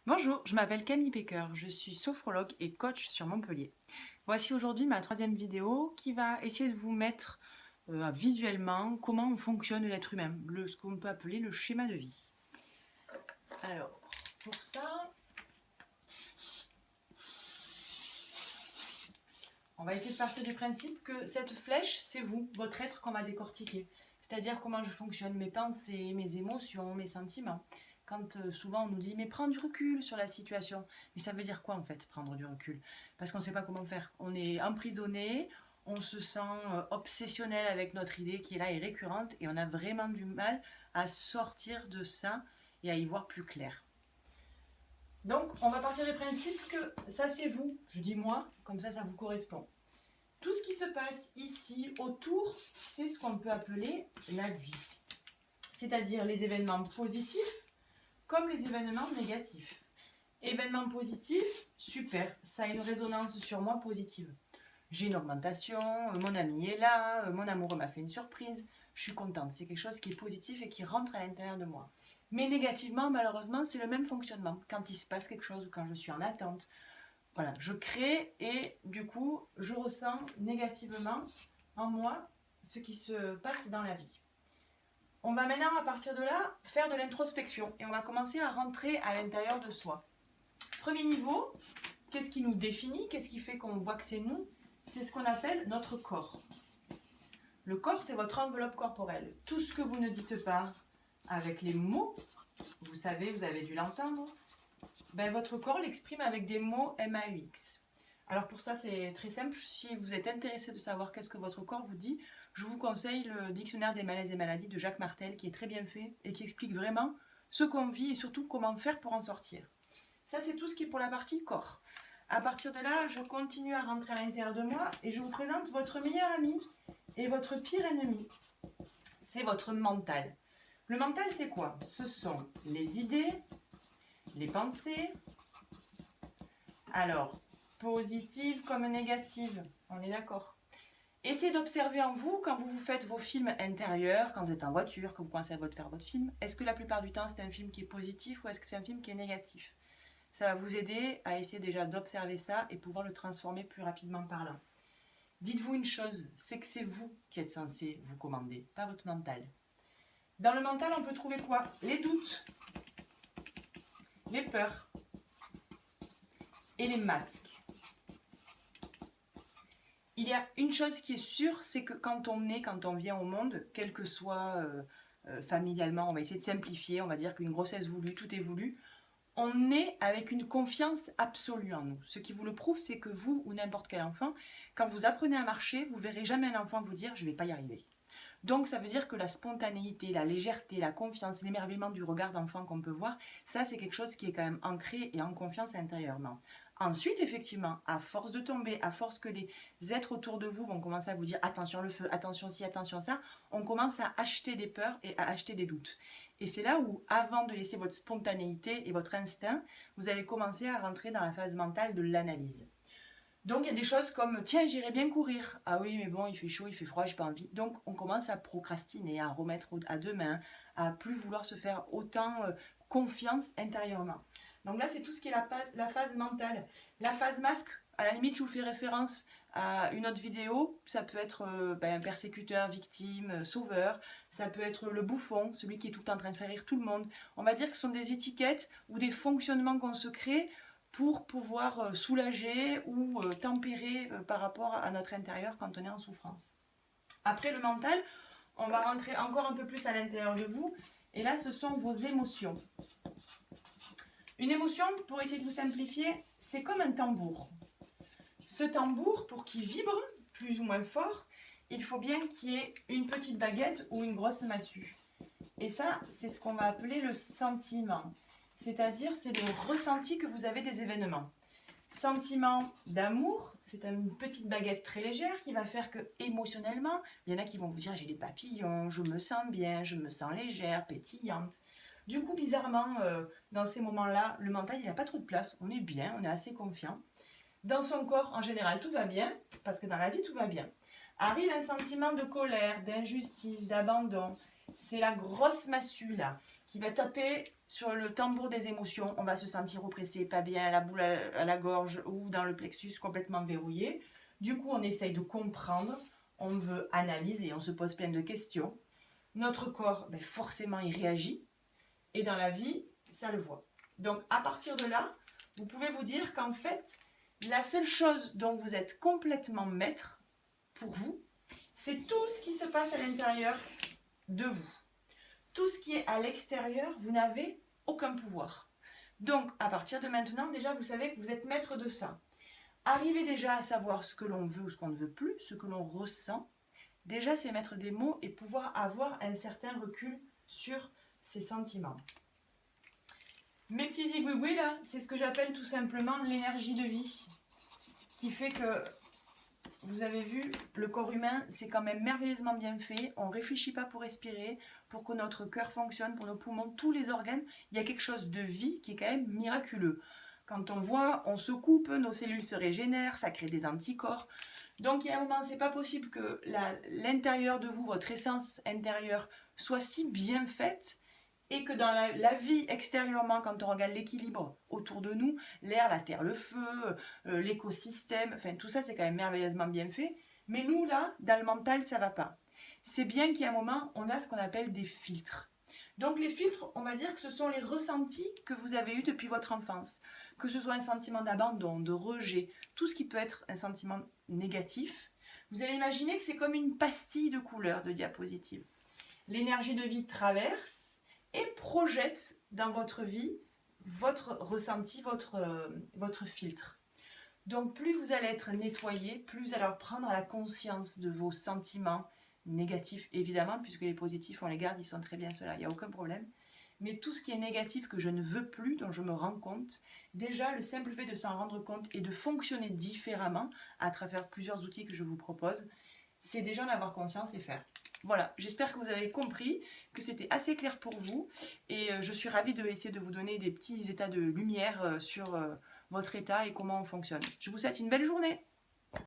Bonjour, je m'appelle Camille Pecker, je suis sophrologue et coach sur Montpellier. Voici aujourd'hui ma troisième vidéo qui va essayer de vous mettre visuellement comment fonctionne l'être humain, ce qu'on peut appeler le schéma de vie. Alors, pour ça, on va essayer de partir du principe que cette flèche, c'est vous, votre être qu'on va décortiquer. C'est-à-dire comment je fonctionne, mes pensées, mes émotions, mes sentiments. Quand souvent on nous dit mais prends du recul sur la situation. Mais ça veut dire quoi en fait prendre du recul? Parce qu'on ne sait pas comment faire. On est emprisonné, on se sent obsessionnel avec notre idée qui est là et récurrente et on a vraiment du mal à sortir de ça et à y voir plus clair. Donc on va partir du principe que ça c'est vous. Je dis moi, comme ça vous correspond. Tout ce qui se passe ici autour, c'est ce qu'on peut appeler la vie. C'est-à-dire les événements positifs comme les événements négatifs. Événements positifs, super, ça a une résonance sur moi positive. J'ai une augmentation, mon ami est là, mon amoureux m'a fait une surprise, je suis contente, c'est quelque chose qui est positif et qui rentre à l'intérieur de moi. Mais négativement, malheureusement, c'est le même fonctionnement. Quand il se passe quelque chose ou quand je suis en attente, voilà, je crée et du coup, je ressens négativement en moi ce qui se passe dans la vie. On va maintenant, à partir de là, faire de l'introspection et on va commencer à rentrer à l'intérieur de soi. Premier niveau, qu'est-ce qui nous définit? Qu'est-ce qui fait qu'on voit que c'est nous? C'est ce qu'on appelle notre corps. Le corps, c'est votre enveloppe corporelle. Tout ce que vous ne dites pas avec les mots, vous savez, vous avez dû l'entendre, ben, votre corps l'exprime avec des mots MAUX. Alors pour ça, c'est très simple. Si vous êtes intéressé de savoir qu'est-ce que votre corps vous dit, je vous conseille le dictionnaire des malaises et maladies de Jacques Martel, qui est très bien fait et qui explique vraiment ce qu'on vit et surtout comment faire pour en sortir. Ça, c'est tout ce qui est pour la partie corps. À partir de là, je continue à rentrer à l'intérieur de moi et je vous présente votre meilleur ami et votre pire ennemi. C'est votre mental. Le mental, c'est quoi? Ce sont les idées, les pensées, alors, positives comme négatives, on est d'accord. Essayez d'observer en vous, quand vous faites vos films intérieurs, quand vous êtes en voiture, quand vous pensez à faire votre film, est-ce que la plupart du temps c'est un film qui est positif ou est-ce que c'est un film qui est négatif? Ça va vous aider à essayer déjà d'observer ça et pouvoir le transformer plus rapidement par là. Dites-vous une chose, c'est que c'est vous qui êtes censé vous commander, pas votre mental. Dans le mental, on peut trouver quoi? Les doutes, les peurs et les masques. Il y a une chose qui est sûre, c'est que quand on vient au monde, quel que soit familialement, on va essayer de simplifier, on va dire qu'une grossesse voulue, tout est voulu, on est avec une confiance absolue en nous. Ce qui vous le prouve, c'est que vous ou n'importe quel enfant, quand vous apprenez à marcher, vous verrez jamais un enfant vous dire « je ne vais pas y arriver ». Donc ça veut dire que la spontanéité, la légèreté, la confiance, l'émerveillement du regard d'enfant qu'on peut voir, ça c'est quelque chose qui est quand même ancré et en confiance intérieurement. Ensuite, effectivement, à force de tomber, à force que les êtres autour de vous vont commencer à vous dire attention le feu, attention ci, attention ça, on commence à acheter des peurs et à acheter des doutes. Et c'est là où, avant de laisser votre spontanéité et votre instinct, vous allez commencer à rentrer dans la phase mentale de l'analyse. Donc il y a des choses comme tiens, j'irais bien courir. Ah oui, mais bon, il fait chaud, il fait froid, j'ai pas envie. Donc on commence à procrastiner, à remettre à demain, à plus vouloir se faire autant confiance intérieurement. Donc là, c'est tout ce qui est la phase mentale. La phase masque, à la limite, je vous fais référence à une autre vidéo. Ça peut être persécuteur, victime, sauveur. Ça peut être le bouffon, celui qui est tout le temps en train de faire rire tout le monde. On va dire que ce sont des étiquettes ou des fonctionnements qu'on se crée pour pouvoir soulager ou tempérer par rapport à notre intérieur quand on est en souffrance. Après le mental, on va rentrer encore un peu plus à l'intérieur de vous. Et là, ce sont vos émotions. Une émotion, pour essayer de vous simplifier, c'est comme un tambour. Ce tambour, pour qu'il vibre plus ou moins fort, il faut bien qu'il y ait une petite baguette ou une grosse massue. Et ça, c'est ce qu'on va appeler le sentiment. C'est-à-dire, c'est le ressenti que vous avez des événements. Sentiment d'amour, c'est une petite baguette très légère qui va faire que émotionnellement, il y en a qui vont vous dire j'ai des papillons, je me sens bien, je me sens légère, pétillante. Du coup, bizarrement, dans ces moments-là, le mental, il n'a pas trop de place. On est bien, on est assez confiant. Dans son corps, en général, tout va bien, parce que dans la vie, tout va bien. Arrive un sentiment de colère, d'injustice, d'abandon. C'est la grosse massue, là, qui va taper sur le tambour des émotions. On va se sentir oppressé, pas bien, la boule à la gorge ou dans le plexus complètement verrouillé. Du coup, on essaye de comprendre, on veut analyser, on se pose plein de questions. Notre corps, ben forcément, il réagit. Et dans la vie, ça le voit. Donc, à partir de là, vous pouvez vous dire qu'en fait, la seule chose dont vous êtes complètement maître, pour vous, c'est tout ce qui se passe à l'intérieur de vous. Tout ce qui est à l'extérieur, vous n'avez aucun pouvoir. Donc, à partir de maintenant, déjà, vous savez que vous êtes maître de ça. Arrivez déjà à savoir ce que l'on veut ou ce qu'on ne veut plus, ce que l'on ressent. Déjà, c'est mettre des mots et pouvoir avoir un certain recul sur ses sentiments. Mes petits zigouigouis, là, c'est ce que j'appelle tout simplement l'énergie de vie, qui fait que, vous avez vu, le corps humain, c'est quand même merveilleusement bien fait. On ne réfléchit pas pour respirer, pour que notre cœur fonctionne, pour nos poumons, tous les organes. Il y a quelque chose de vie qui est quand même miraculeux. Quand on voit, on se coupe, nos cellules se régénèrent, ça crée des anticorps. Donc il y a un moment, c'est pas possible que l'intérieur de vous, votre essence intérieure, soit si bien faite et que dans la vie extérieurement, quand on regarde l'équilibre autour de nous, l'air, la terre, le feu, l'écosystème, enfin tout ça c'est quand même merveilleusement bien fait. Mais nous là, dans le mental, ça va pas. C'est bien qu'il y ait un moment, on a ce qu'on appelle des filtres. Donc les filtres, on va dire que ce sont les ressentis que vous avez eus depuis votre enfance. Que ce soit un sentiment d'abandon, de rejet, tout ce qui peut être un sentiment négatif. Vous allez imaginer que c'est comme une pastille de couleur de diapositive. L'énergie de vie traverse et projette dans votre vie votre ressenti, votre filtre. Donc plus vous allez être nettoyé, plus vous allez prendre la conscience de vos sentiments négatifs, évidemment, puisque les positifs, on les garde, ils sont très bien ceux-là, il n'y a aucun problème. Mais tout ce qui est négatif que je ne veux plus, dont je me rends compte, déjà le simple fait de s'en rendre compte et de fonctionner différemment à travers plusieurs outils que je vous propose, c'est déjà en avoir conscience et faire. Voilà, j'espère que vous avez compris, que c'était assez clair pour vous et je suis ravie d'essayer de vous donner des petits états de lumière sur votre état et comment on fonctionne. Je vous souhaite une belle journée.